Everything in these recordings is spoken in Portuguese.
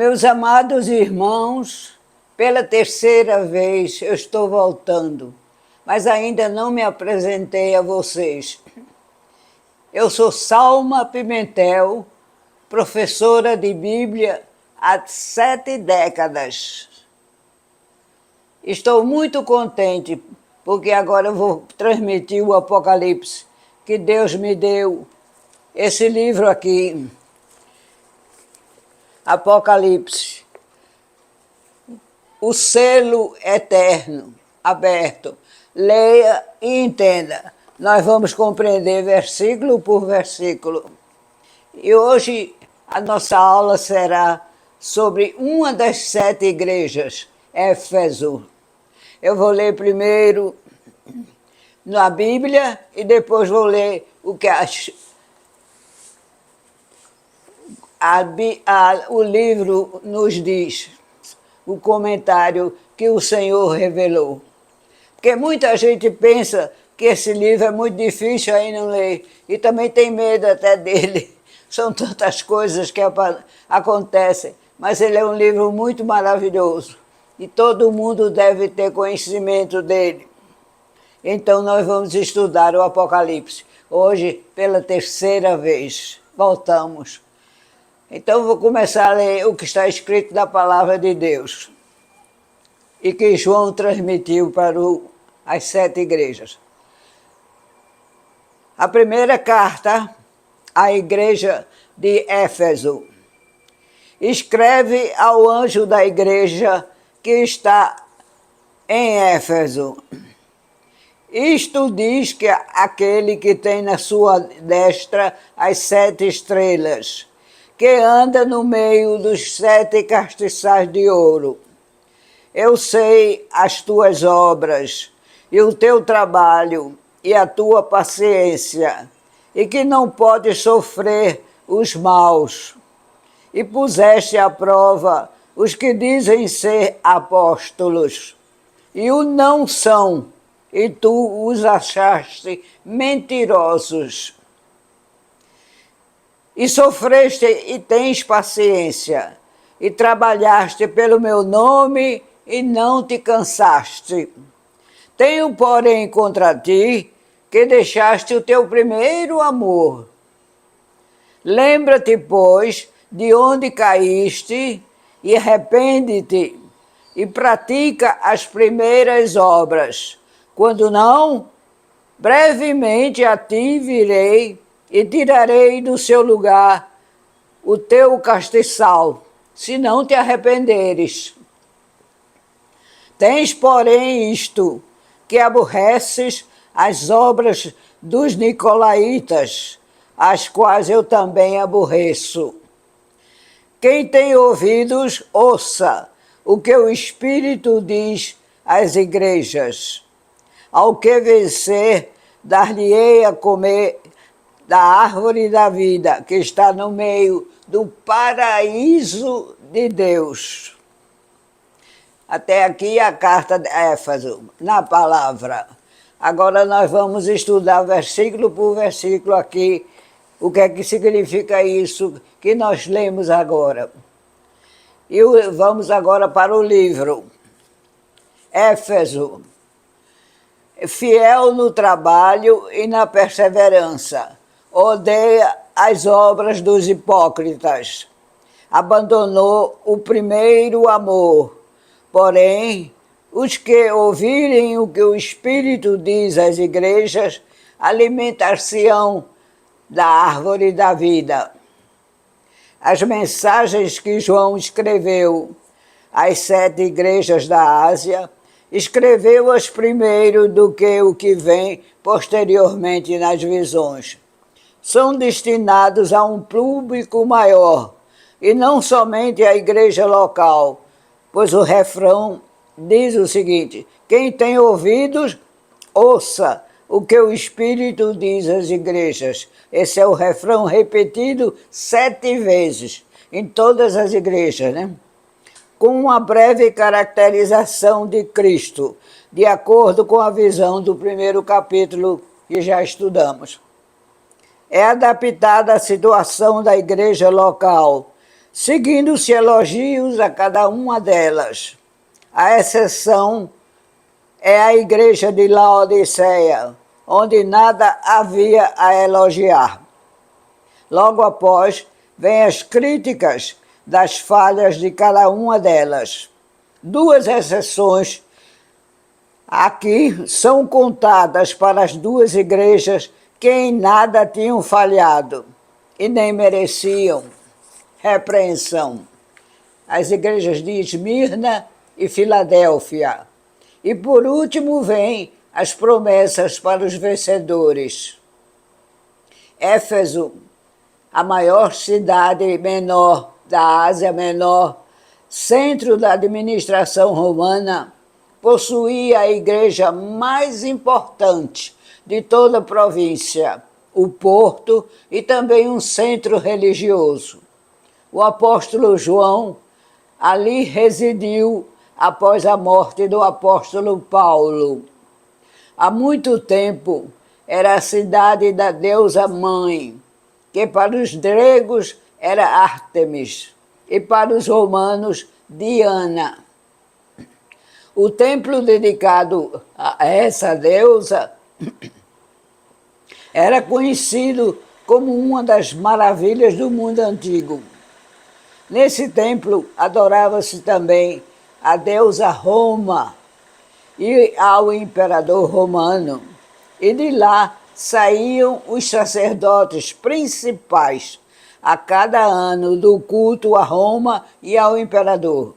Meus amados irmãos, pela terceira vez eu estou voltando, mas ainda não me apresentei a vocês. Eu sou Salma Pimentel, professora de Bíblia há 7 décadas. Estou muito contente porque agora eu vou transmitir o Apocalipse que Deus me deu. Esse livro aqui, Apocalipse, o selo eterno aberto. Leia e entenda. Nós vamos compreender versículo por versículo. E hoje a nossa aula será sobre uma das 7 igrejas, Éfeso. Eu vou ler primeiro na Bíblia e depois vou ler o que o livro nos diz, o comentário que o Senhor revelou. Porque muita gente pensa que esse livro é muito difícil, aí não lê, e também tem medo até dele. São tantas coisas que acontecem, mas ele é um livro muito maravilhoso e todo mundo deve ter conhecimento dele. Então nós vamos estudar o Apocalipse, hoje pela terceira vez. Voltamos. Então vou começar a ler o que está escrito na Palavra de Deus e que João transmitiu para as 7 igrejas. A primeira carta à igreja de Éfeso. Escreve ao anjo da igreja que está em Éfeso. Isto diz que aquele que tem na sua destra as 7 estrelas, que anda no meio dos 7 castiçais de ouro. Eu sei as tuas obras, e o teu trabalho, e a tua paciência, e que não podes sofrer os maus. E puseste à prova os que dizem ser apóstolos, e o não são, e tu os achaste mentirosos. E sofreste e tens paciência, e trabalhaste pelo meu nome e não te cansaste. Tenho, porém, contra ti que deixaste o teu primeiro amor. Lembra-te, pois, de onde caíste, e arrepende-te, e pratica as primeiras obras. Quando não, brevemente a ti virei, e tirarei do seu lugar o teu castiçal, se não te arrependeres. Tens, porém, isto, que aborreces as obras dos nicolaítas, as quais eu também aborreço. Quem tem ouvidos, ouça o que o Espírito diz às igrejas. Ao que vencer, dar-lhe-ei a comer da árvore da vida, que está no meio do paraíso de Deus. Até aqui a carta de Éfeso, na palavra. Agora nós vamos estudar versículo por versículo aqui, o que é que significa isso que nós lemos agora. E vamos agora para o livro. Éfeso, fiel no trabalho e na perseverança, odeia as obras dos hipócritas, abandonou o primeiro amor. Porém, os que ouvirem o que o Espírito diz às igrejas, alimentar-se-ão da árvore da vida. As mensagens que João escreveu às 7 igrejas da Ásia, escreveu-as primeiro do que o que vem posteriormente nas visões. São destinados a um público maior, e não somente à igreja local, pois o refrão diz o seguinte: quem tem ouvidos, ouça o que o Espírito diz às igrejas. Esse é o refrão repetido 7 vezes, em todas as igrejas, né? Com uma breve caracterização de Cristo, de acordo com a visão do primeiro capítulo que já estudamos. É adaptada à situação da igreja local, seguindo-se elogios a cada uma delas. A exceção é a igreja de Laodiceia, onde nada havia a elogiar. Logo após, vêm as críticas das falhas de cada uma delas. Duas exceções aqui são contadas para as duas igrejas que em nada tinham falhado e nem mereciam repreensão. As igrejas de Esmirna e Filadélfia. E por último vêm as promessas para os vencedores. Éfeso, a maior cidade menor da Ásia Menor, centro da administração romana, possuía a igreja mais importante de toda a província, o porto e também um centro religioso. O apóstolo João ali residiu após a morte do apóstolo Paulo. Há muito tempo era a cidade da deusa mãe, que para os gregos era Ártemis e para os romanos Diana. O templo dedicado a essa deusa era conhecido como uma das maravilhas do mundo antigo. Nesse templo adorava-se também a deusa Roma e ao imperador romano, e de lá saíam os sacerdotes principais a cada ano do culto a Roma e ao imperador.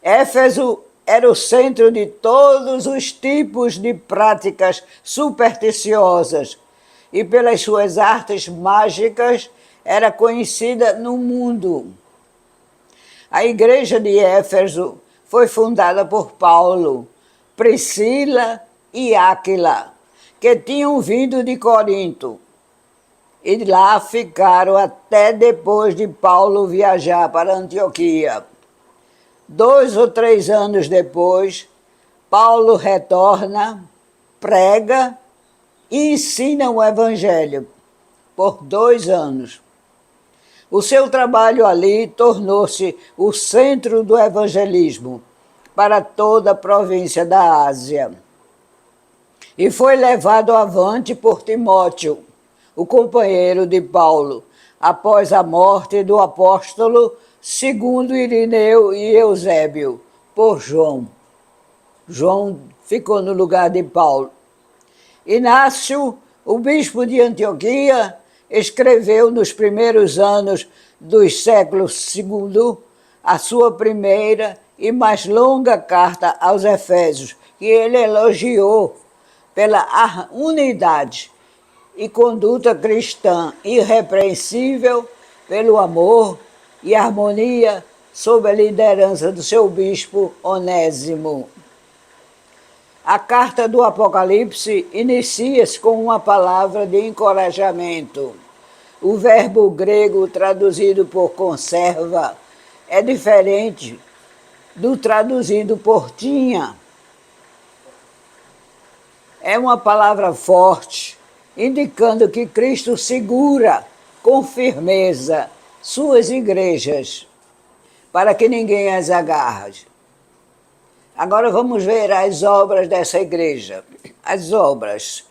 Éfeso era o centro de todos os tipos de práticas supersticiosas e pelas suas artes mágicas era conhecida no mundo. A igreja de Éfeso foi fundada por Paulo, Priscila e Áquila, que tinham vindo de Corinto, e lá ficaram até depois de Paulo viajar para Antioquia. 2 ou 3 anos depois, Paulo retorna, prega e ensina o Evangelho por 2 anos. O seu trabalho ali tornou-se o centro do evangelismo para toda a província da Ásia. E foi levado avante por Timóteo, o companheiro de Paulo, após a morte do apóstolo segundo Irineu e Eusébio, por João. João ficou no lugar de Paulo. Inácio, o bispo de Antioquia, escreveu nos primeiros anos dos séculos II a sua primeira e mais longa carta aos Efésios, que ele elogiou pela unidade e conduta cristã irrepreensível, pelo amor e harmonia sob a liderança do seu bispo Onésimo. A carta do Apocalipse inicia-se com uma palavra de encorajamento. O verbo grego traduzido por conserva é diferente do traduzido por tinha. É uma palavra forte, indicando que Cristo segura com firmeza suas igrejas, para que ninguém as agarre. Agora vamos ver as obras dessa igreja. As obras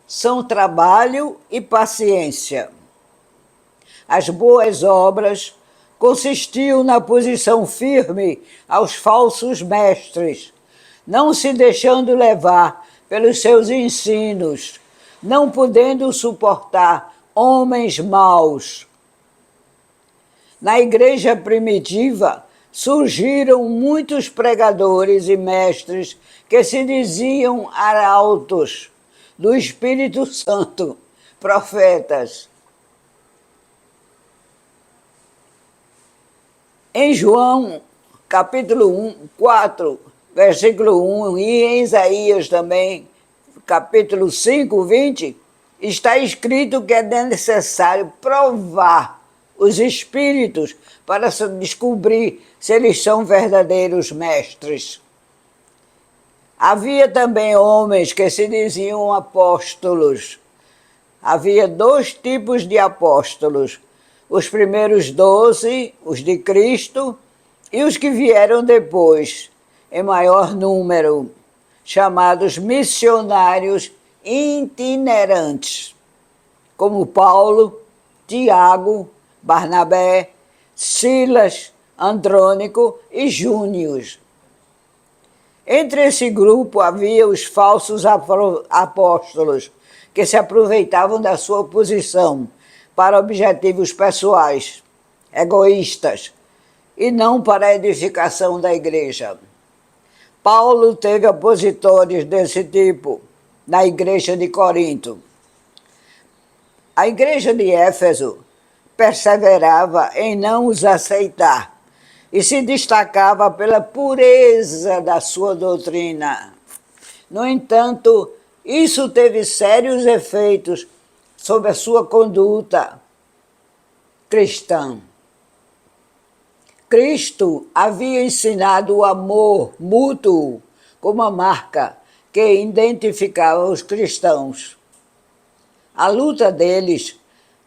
são trabalho e paciência. As boas obras consistiam na posição firme aos falsos mestres, não se deixando levar pelos seus ensinos, não podendo suportar homens maus. Na igreja primitiva, surgiram muitos pregadores e mestres que se diziam arautos do Espírito Santo, profetas. Em João, capítulo 4, versículo 1, e em Isaías também, capítulo 5, 20, está escrito que é necessário provar os espíritos para descobrir se eles são verdadeiros mestres. Havia também homens que se diziam apóstolos. Havia 2 tipos de apóstolos. os primeiros 12, os de Cristo, e os que vieram depois, em maior número, chamados missionários itinerantes, como Paulo, Tiago, Barnabé, Silas, Andrônico e Júnior. Entre esse grupo havia os falsos apóstolos, que se aproveitavam da sua posição para objetivos pessoais, egoístas, e não para a edificação da igreja. Paulo teve opositores desse tipo na igreja de Corinto. A igreja de Éfeso perseverava em não os aceitar e se destacava pela pureza da sua doutrina. No entanto, isso teve sérios efeitos sobre a sua conduta cristã. Cristo havia ensinado o amor mútuo como uma marca que identificava os cristãos. A luta deles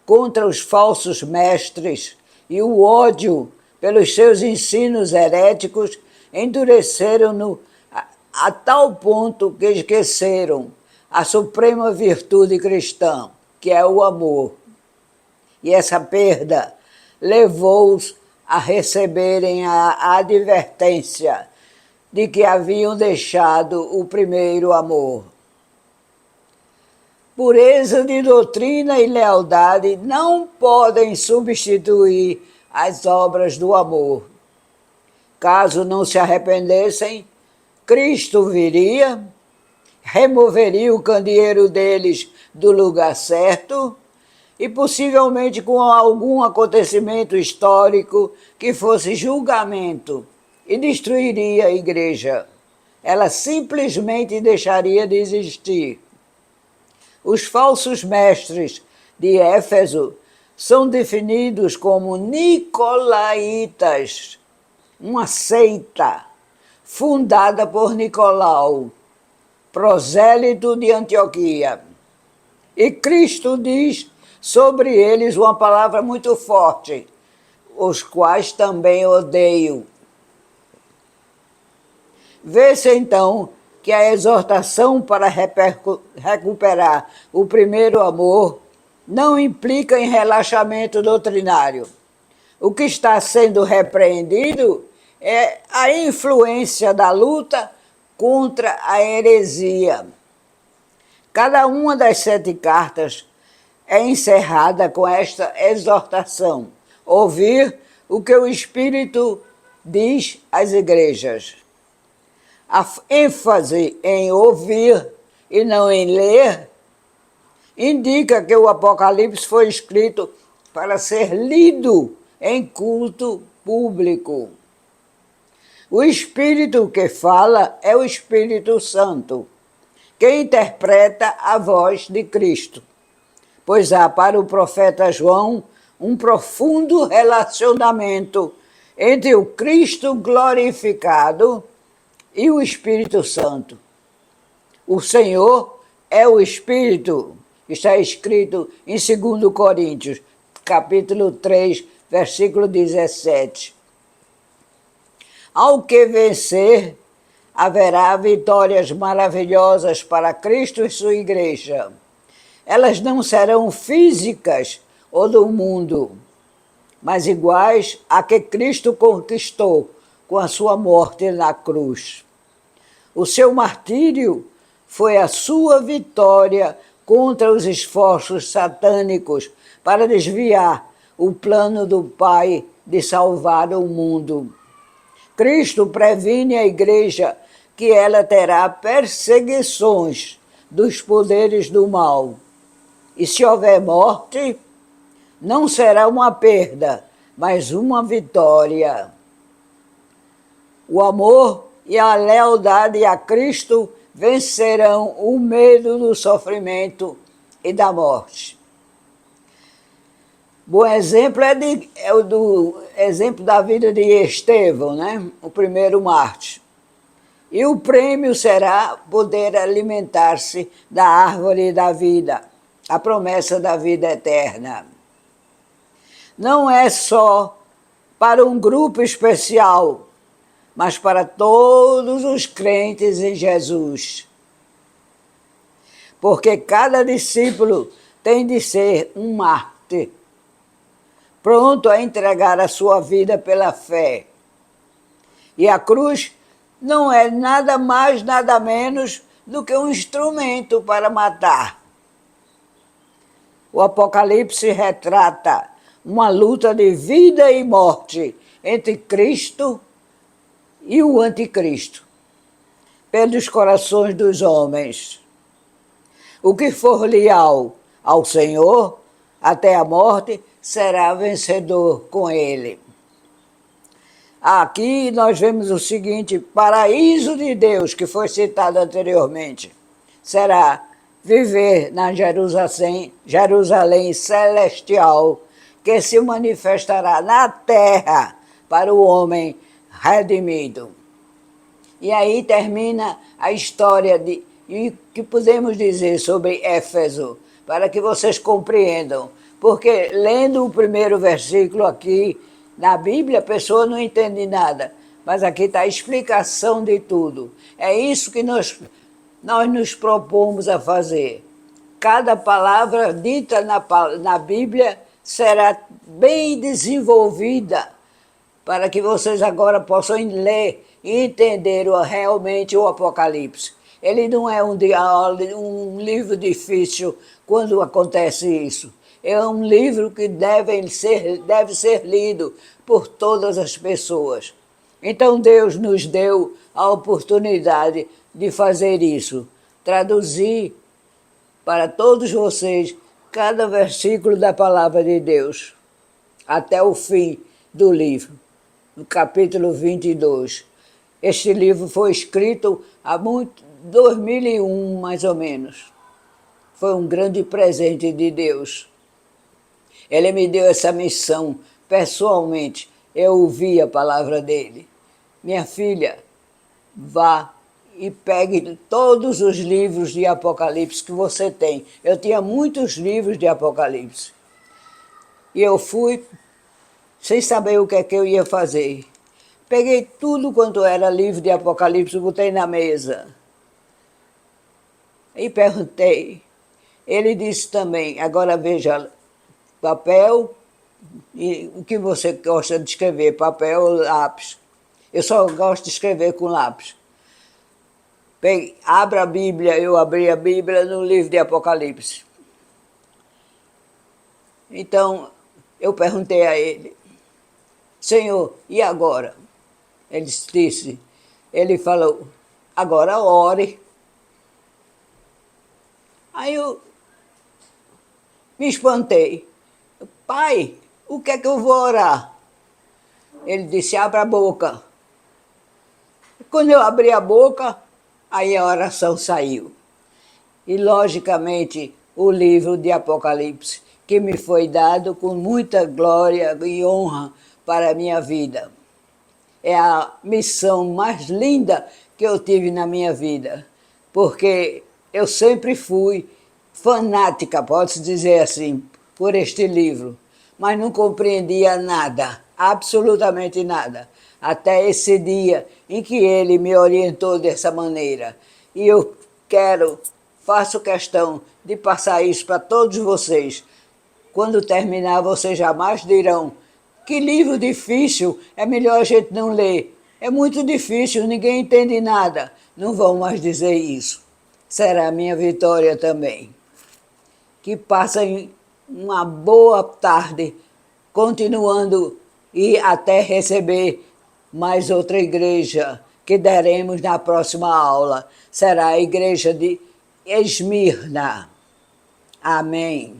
contra os falsos mestres e o ódio pelos seus ensinos heréticos endureceram-no a tal ponto que esqueceram a suprema virtude cristã, que é o amor. E essa perda levou-os a receberem a advertência de que haviam deixado o primeiro amor. Pureza de doutrina e lealdade não podem substituir as obras do amor. Caso não se arrependessem, Cristo viria, removeria o candeeiro deles do lugar certo e possivelmente com algum acontecimento histórico que fosse julgamento e destruiria a igreja. Ela simplesmente deixaria de existir. Os falsos mestres de Éfeso são definidos como nicolaítas, uma seita fundada por Nicolau, prosélito de Antioquia. E Cristo diz sobre eles uma palavra muito forte, os quais também odeio. Vê-se então que a exortação para recuperar o primeiro amor não implica em relaxamento doutrinário. O que está sendo repreendido é a influência da luta contra a heresia. Cada uma das 7 cartas é encerrada com esta exortação: ouvir o que o Espírito diz às igrejas. A ênfase em ouvir e não em ler indica que o Apocalipse foi escrito para ser lido em culto público. O Espírito que fala é o Espírito Santo, que interpreta a voz de Cristo, pois há para o profeta João um profundo relacionamento entre o Cristo glorificado e o Espírito Santo. O Senhor é o Espírito, está escrito em 2 Coríntios, capítulo 3, versículo 17. Ao que vencer, haverá vitórias maravilhosas para Cristo e sua igreja. Elas não serão físicas ou do mundo, mas iguais a que Cristo conquistou com a sua morte na cruz. O seu martírio foi a sua vitória contra os esforços satânicos para desviar o plano do Pai de salvar o mundo. Cristo previne a igreja que ela terá perseguições dos poderes do mal. E se houver morte, não será uma perda, mas uma vitória. O amor e a lealdade a Cristo vencerão o medo do sofrimento e da morte. Bom exemplo é o do exemplo da vida de Estevão, né? O primeiro mártir. E o prêmio será poder alimentar-se da árvore da vida, a promessa da vida eterna. não é só para um grupo especial, mas para todos os crentes em Jesus. Porque cada discípulo tem de ser um mártir, pronto a entregar a sua vida pela fé. E a cruz não é nada mais, nada menos do que um instrumento para matar. O Apocalipse retrata uma luta de vida e morte entre Cristo e o anticristo, pelos corações dos homens. O que for leal ao Senhor até a morte será vencedor com ele. Aqui nós vemos o seguinte: paraíso de Deus, que foi citado anteriormente, será viver na Jerusalém celestial, que se manifestará na terra para o homem redimido. E aí termina a história e que podemos dizer sobre Éfeso, para que vocês compreendam. Porque lendo o primeiro versículo aqui na Bíblia, a pessoa não entende nada, mas aqui está a explicação de tudo. É isso que nós nos propomos a fazer. Cada palavra dita na Bíblia será bem desenvolvida, para que vocês agora possam ler e entender realmente o Apocalipse. Ele não é um livro difícil quando acontece isso. É um livro que deve ser lido por todas as pessoas. Então Deus nos deu a oportunidade de fazer isso, traduzir para todos vocês cada versículo da palavra de Deus, até o fim do livro, no capítulo 22. Este livro foi escrito há 2001, mais ou menos. Foi um grande presente de Deus. Ele me deu essa missão pessoalmente. Eu ouvi a palavra dele. Minha filha, vá e pegue todos os livros de Apocalipse que você tem. Eu tinha muitos livros de Apocalipse. E eu fui sem saber o que é que eu ia fazer. Peguei tudo quanto era livro de Apocalipse, botei na mesa. E perguntei. Ele disse também: agora veja, papel, e o que você gosta de escrever, papel ou lápis? Eu só gosto de escrever com lápis. Abra a Bíblia, eu abri a Bíblia no livro de Apocalipse. Então, eu perguntei a ele: Senhor, e agora? Ele falou: agora ore. Aí eu me espantei. Pai, o que é que eu vou orar? Ele disse: abra a boca. Quando eu abri a boca, aí a oração saiu. E, logicamente, o livro de Apocalipse, que me foi dado com muita glória e honra para a minha vida. É a missão mais linda que eu tive na minha vida, porque eu sempre fui fanática, pode-se dizer assim, por este livro, mas não compreendia nada, absolutamente nada, até esse dia em que ele me orientou dessa maneira. E eu faço questão de passar isso para todos vocês. Quando terminar, vocês jamais dirão: que livro difícil, é melhor a gente não ler. É muito difícil, ninguém entende nada. Não vão mais dizer isso. Será a minha vitória também. Que passem uma boa tarde, continuando e até receber mais outra igreja que daremos na próxima aula. Será a igreja de Esmirna. Amém.